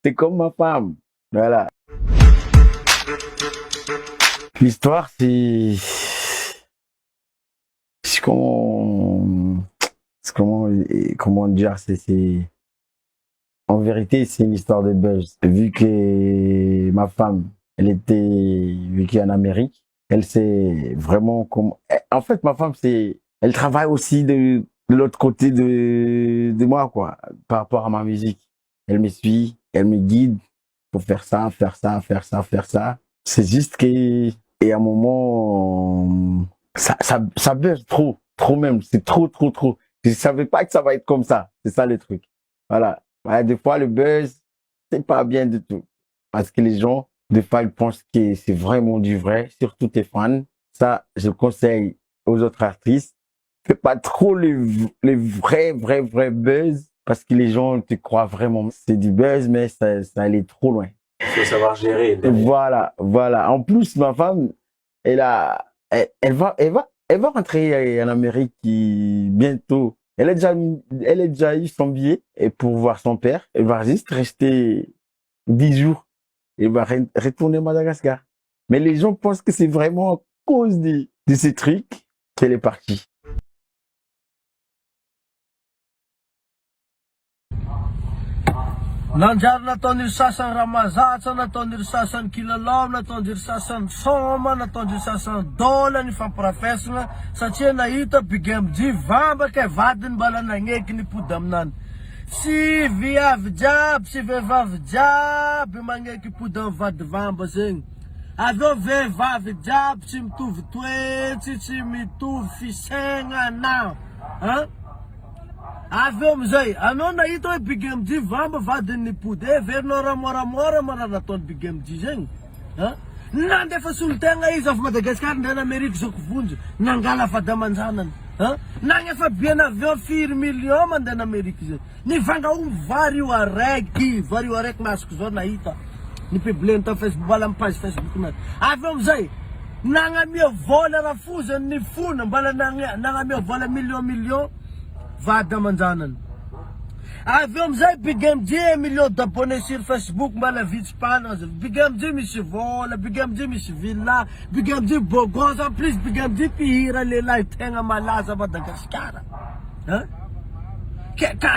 C'est comme ma femme. Voilà. L'histoire, c'est comment dire, en vérité, c'est une histoire de buzz. Vu que ma femme, elle était vécue en Amérique, elle sait vraiment comment, en fait, ma femme, elle travaille aussi de l'autre côté de moi, quoi, par rapport à ma musique. Elle me suit, elle me guide pour faire ça, faire ça, faire ça, faire ça. C'est juste que, et à un moment, ça buzz trop même, c'est trop. Je savais pas que ça va être comme ça. C'est ça le truc. Voilà. Ouais, des fois, le buzz, c'est pas bien du tout. Parce que les gens, des fois, ils pensent que c'est vraiment du vrai, surtout tes fans. Ça, je conseille aux autres artistes. Fais pas trop les vrais buzz. Parce que les gens te croient vraiment. C'est du buzz, mais ça allait trop loin. Il faut savoir gérer. Voilà. En plus, ma femme, elle va rentrer en Amérique bientôt. Elle a déjà eu son billet et pour voir son père. Elle va juste rester 10 jours. Elle va retourner à Madagascar. Mais les gens pensent que c'est vraiment à cause de ces trucs qu'elle est partie. Nanjary nataon'ry sasany ramazatra, nataon'ry sasany kilalao, nataon'ry sasany soma, nataon'ry sasany dola ny fampirafesana satria nahita Big MJ vamba ka vadiny mbala nagneky nipody aminany. Sy viavy jiaby, sy vehivavy jiaby magneky pody amin'ny vady vamba zegny. Aveo vehivavy jiaby tsy mitovy toetsy, tsy mitovy fisainana. Aveo amizay, anao nahita hoe Big MJ vamba vadiny nipody, verinao ramora marana nataony Big MJ zegny. Nandefa solotegna izy avy Madagasikara ndeha Amerika zao kivonjo, nangala vady aman-janany. Nagnefa biena aveo 4 million mandeha Amerika zegny. Nivanga vary io araiky masoko zao nahita. Nipublieny ta Facebook, mbala amin'ny page Facebook nazy. Aveo amizay, nagnamia vola rafozany ny fona, mbala nagnamia vola million vady aman-janany. Aveo amizay Big MJ million d'abonnés sur Facebook mbala vitsipana azy. Big MJ misy vola, Big MJ misy villa, Big MJ beau gosse, en plus Big MJ mpihira lehilahy tegna malaza Madagasikara.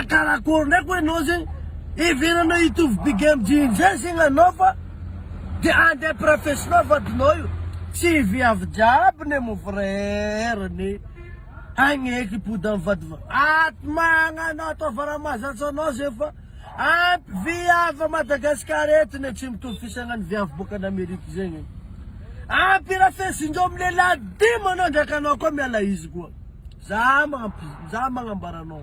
Karakory ndraiky hoe anao zegny iveranao hitovy Big MJ zay zegny anao fa de andeha professional vadinao io. Tsy viavy jiaby ne mon frère ne. Agneky pody amin'ny vady aty magnano ataova ramazatra anao zay fa ampy viavy Madagasikara eto ne tsy mitovy fisagnany viavy boka an'Amerika zegny. Ampy rafesindreo amin'ny lehilahy dimy anao ndraiky anao koa miala izy koa. Za magnambara anao.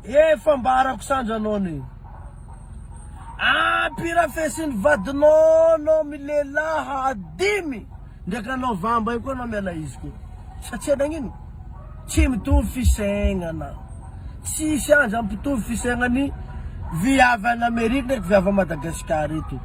Efa ambarako sandra anao ne. Ampy rafesin'ny vadinao anao amin'ny lehilahy dimy ndraiky anao vamba io koa anao miala izy koa. Satria nagnino? Tsy mitovy fisainana. Tsisy andro ampitovy fisaignany viavy an'Amerika ndraiky viavy Madagasikara eto.